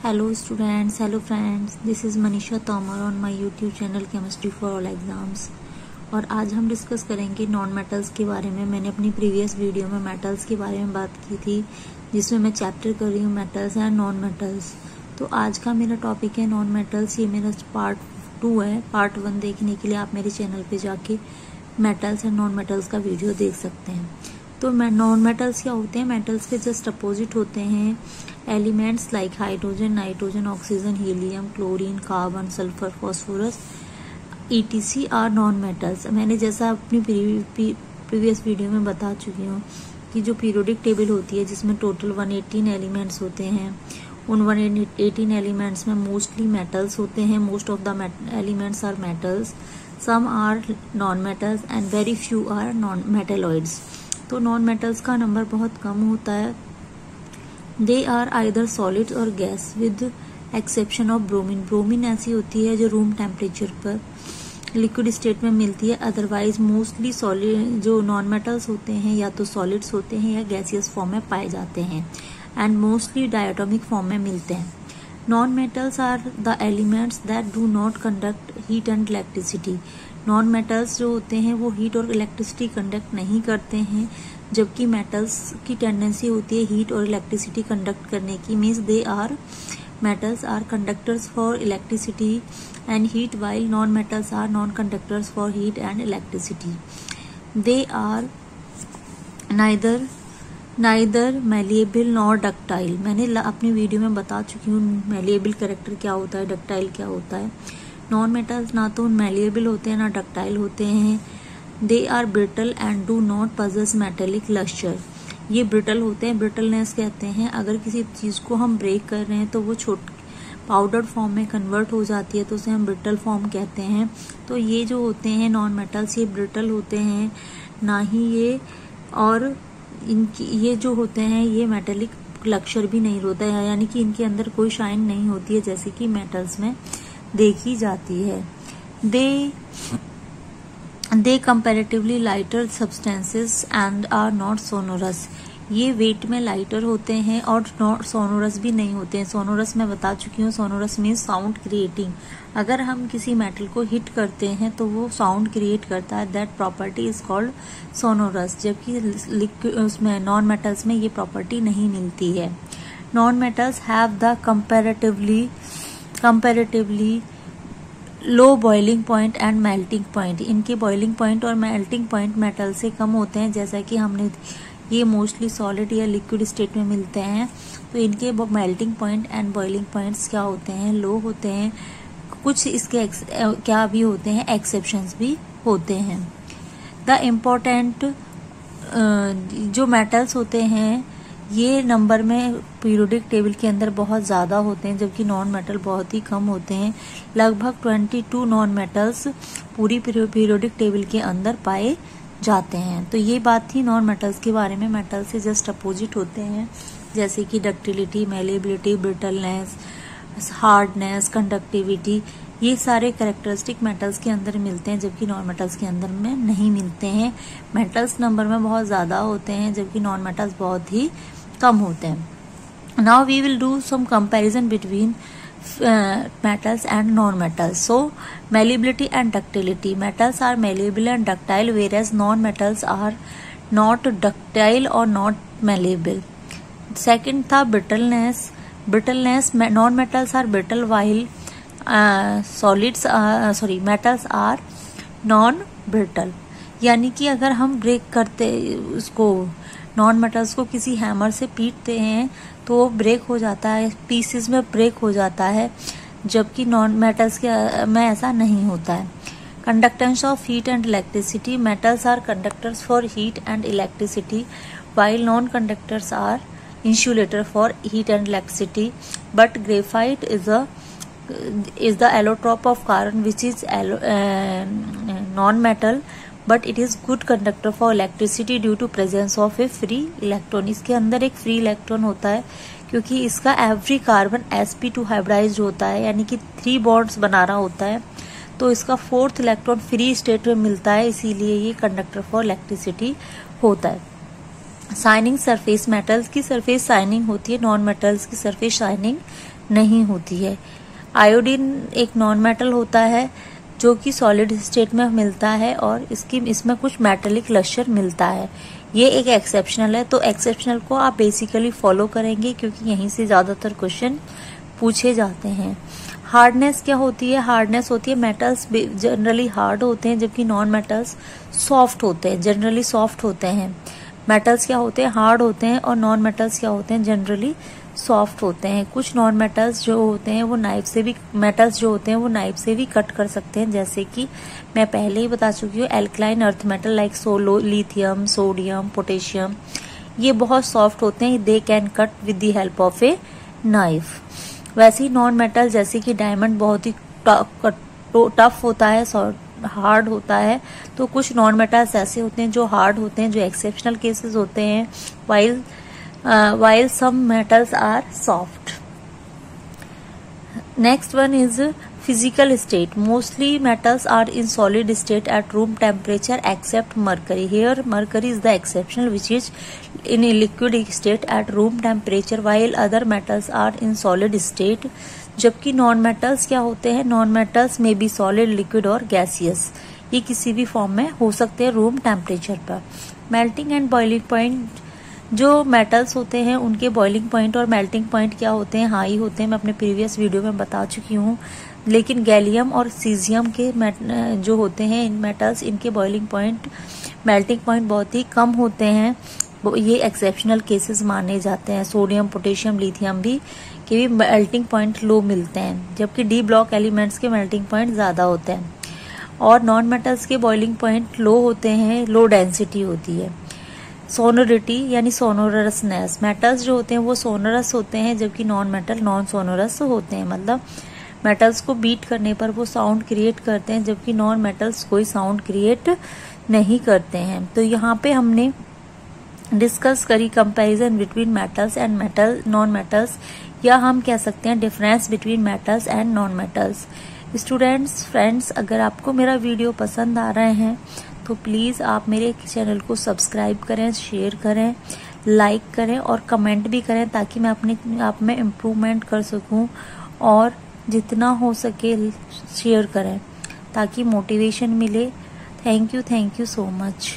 Hello students, hello friends, this is Manisha Tomar on my YouTube channel Chemistry for All Exams। और आज हम discuss करेंगे non metals के बारे में। मैंने अपनी प्रीवियस वीडियो में मेटल्स के बारे में बात की थी, जिसमें मैं चैप्टर कर रही हूँ मेटल्स एंड नॉन मेटल्स। तो आज का मेरा टॉपिक है नॉन मेटल्स। ये मेरा पार्ट 2 है। पार्ट 1 देखने के लिए आप मेरे चैनल पे जाके मेटल्स एंड नॉन मेटल्स का वीडियो देख सकते हैं। तो नॉन मेटल्स क्या होते हैं? मेटल्स के जस्ट अपोजिट होते हैं elements like hydrogen, nitrogen, oxygen, helium, chlorine, carbon, sulphur, phosphorus ETC are non metals. मैंने जैसा अपनी प्रीवियस वीडियो में बता चुकी हूँ कि जो पीरियोडिक टेबल होती है जिसमें टोटल 118 एलिमेंट्स होते हैं, उन 118 एलिमेंट्स में मोस्टली मेटल्स होते हैं। Most of the elements are metals, some are non metals and very few are non metalloids. तो नॉन मेटल्स का नंबर बहुत कम होता है। दे आर आइदर सॉलिड और gas with exception of bromine. Bromine ऐसी होती है जो रूम टेम्परेचर पर लिक्विड स्टेट में मिलती है। अदरवाइज मोस्टली सॉलिड जो नॉन मेटल्स होते हैं या तो सॉलिड्स होते हैं या गैसियस फॉर्म में पाए जाते हैं एंड मोस्टली डायटोमिक फॉर्म में मिलते हैं। Non metals are the elements that do not conduct heat and electricity. Non metals जो होते हैं वो हीट और इलेक्ट्रिसिटी कंडक्ट नहीं करते हैं, जबकि मेटल्स की टेंडेंसी होती है हीट और इलेक्ट्रिसिटी कंडक्ट करने की। Means they are metals are conductors for electricity and heat, while non metals are non conductors for heat and electricity. They are neither malleable nor ductile. मैंने अपनी video में बता चुकी हूँ मैलिएबल कैरेक्टर क्या होता है, डक्टाइल क्या होता है। नॉन मेटल्स ना तो मैलिएबल होते हैं ना डक्टाइल होते हैं। They are brittle and do not possess metallic lustre. ये ब्रिटल होते हैं। ब्रिटलनेस कहते हैं अगर किसी चीज को हम ब्रेक कर रहे हैं तो वो पाउडर फॉर्म में कन्वर्ट हो जाती है, तो उसे हम ब्रिटल फॉर्म कहते हैं। तो ये जो होते हैं नॉन मेटल्स, ये ब्रिटल होते हैं, ना ही ये और इनकी ये जो होते हैं ये मेटेलिक लक्चर भी नहीं होता है, यानी कि इनके अंदर कोई शाइन नहीं होती है जैसे कि मेटल्स में देखी जाती है। They comparatively lighter substances and are not sonorous. ये वेट में लाइटर होते हैं और नॉट सोनोरस भी नहीं होते हैं। सोनोरस मैं बता चुकी हूँ, सोनोरस मीन्स साउंड क्रिएटिंग। अगर हम किसी मेटल को हिट करते हैं तो वो साउंड क्रिएट करता है, that property is called sonorous. जबकि उसमें नॉन मेटल्स में ये प्रॉपर्टी नहीं मिलती है। Non metals have the comparatively low boiling point and melting point. इनके बॉइलिंग पॉइंट और मेल्टिंग पॉइंट मेटल से कम होते हैं, जैसा कि हमने ये मोस्टली सॉलिड या लिक्विड स्टेट में मिलते हैं। तो इनके melting point and boiling points क्या होते हैं? लो होते हैं। कुछ इसके क्या भी होते हैं, एक्सेप्शंस भी होते हैं। द इम्पोर्टेंट जो मेटल्स होते हैं ये नंबर में पीरियोडिक टेबल के अंदर बहुत ज़्यादा होते हैं, जबकि नॉन मेटल बहुत ही कम होते हैं। लगभग 22 नॉन मेटल्स पूरी पीरियोडिक टेबल के अंदर पाए जाते हैं। तो ये बात थी नॉन मेटल्स के बारे में। मेटल से जस्ट अपोजिट होते हैं, जैसे कि ductility, malleability, brittleness, hardness, conductivity. ये सारे कैरेक्टरिस्टिक मेटल्स के अंदर मिलते हैं, जबकि नॉन मेटल्स के अंदर में नहीं मिलते हैं। मेटल्स नंबर में बहुत ज़्यादा होते हैं, जबकि नॉन मेटल्स बहुत ही कम होते हैं। Now we will do some comparison between metals and non-metals. So malleability and ductility. Metals are malleable and ductile, whereas non-metals are not ductile or not malleable. Second था brittleness. Non-metals are brittle while metals are non-brittle. यानी कि अगर हम break करते उसको non metals को किसी hammer से पीटते हैं तो वो ब्रेक हो जाता है, पीसेस में ब्रेक हो जाता है, जबकि नॉन मेटल्स के में ऐसा नहीं होता है। Conductance of heat and electricity. Metals are conductors for heat and electricity while non conductors are insulator for heat and electricity. But graphite is the allotrope of carbon, which is non-metal, but it is good conductor for electricity due to presence of a free electron. इसके अंदर एक free electron होता है क्योंकि इसका every carbon sp2 hybridised होता है, यानी कि 3 बॉन्ड्स बना रहा होता है, तो इसका 4th इलेक्ट्रॉन फ्री स्टेट में मिलता है, इसीलिए ये कंडक्टर फॉर इलेक्ट्रिसिटी होता है। शाइनिंग सरफेस, मेटल्स की सरफेस शाइनिंग होती है, नॉन मेटल्स की सरफेस शाइनिंग नहीं होती है। आयोडीन एक नॉन मेटल होता है जो कि सॉलिड स्टेट में मिलता है और इसमें कुछ मेटेलिक लश्यर मिलता है। ये एक एक्सेप्शनल है, तो एक्सेप्शनल को आप बेसिकली फॉलो करेंगे क्योंकि यहीं से ज्यादातर क्वेश्चन पूछे जाते हैं। हार्डनेस क्या होती है? हार्डनेस होती है, मेटल्स जनरली हार्ड होते हैं जबकि नॉन मेटल्स सॉफ्ट होते हैं, जनरली सॉफ्ट होते हैं। मेटल्स क्या होते हैं? हार्ड होते हैं, और नॉन मेटल्स क्या होते हैं? जनरली सॉफ्ट होते हैं। कुछ नॉन मेटल्स जो होते हैं वो नाइफ से भी, मेटल्स जो होते हैं वो नाइफ से भी कट कर सकते हैं, जैसे कि मैं पहले ही बता चुकी हूँ, alkaline earth metal like lithium, sodium, potassium, ये बहुत सॉफ्ट होते हैं, they can cut with the help of a knife. वैसे ही नॉन मेटल जैसे कि डायमंड बहुत ही टफ होता है, हार्ड होता है, तो कुछ नॉन मेटल्स ऐसे होते हैं जो हार्ड होते हैं, जो एक्सेप्शनल केसेस होते हैं, while some metals are soft. Next one is physical state. Mostly metals are in solid state at room temperature except mercury. Here mercury is the exception, which is in a liquid state at room temperature, while other metals are in solid state. जबकि non metals क्या होते हैं? Non metals में B solid, liquid और gaseous, ये किसी भी form में हो सकते हैं रूम टेम्परेचर पर। मेल्टिंग एंड बॉइलिंग पॉइंट, जो मेटल्स होते हैं उनके बॉइलिंग पॉइंट और मेल्टिंग पॉइंट क्या होते हैं? हाई होते हैं, मैं अपने प्रीवियस वीडियो में बता चुकी हूँ। लेकिन गैलियम और सीजियम के जो होते हैं इन मेटल्स, इनके बॉइलिंग पॉइंट, मेल्टिंग पॉइंट बहुत ही कम होते हैं, ये एक्सेप्शनल केसेस माने जाते हैं। सोडियम, पोटेशियम, लिथियम के भी मेल्टिंग पॉइंट लो मिलते हैं, जबकि डी ब्लॉक एलिमेंट्स के मेल्टिंग पॉइंट ज्यादा होते हैं। और नॉन मेटल्स के बॉइलिंग पॉइंट लो होते हैं, लो डेंसिटी होती है। सोनोरिटी यानी सोनोरसनेस, मेटल्स जो होते हैं वो सोनोरस होते हैं, जबकि नॉन मेटल नॉन सोनोरस होते हैं, मतलब मेटल्स को बीट करने पर वो साउंड क्रिएट करते हैं, जबकि नॉन मेटल्स कोई साउंड क्रिएट नहीं करते हैं। तो यहाँ पे हमने डिस्कस करी comparison between metals and non metals, या हम कह सकते हैं difference between metals and non metals. Students, friends, अगर आपको मेरा वीडियो पसंद आ रहे हैं तो प्लीज आप मेरे चैनल को सब्सक्राइब करें, शेयर करें, लाइक करें और कमेंट भी करें, ताकि मैं अपने आप में इम्प्रूवमेंट कर सकूं, और जितना हो सके शेयर करें ताकि मोटिवेशन मिले। Thank you so much.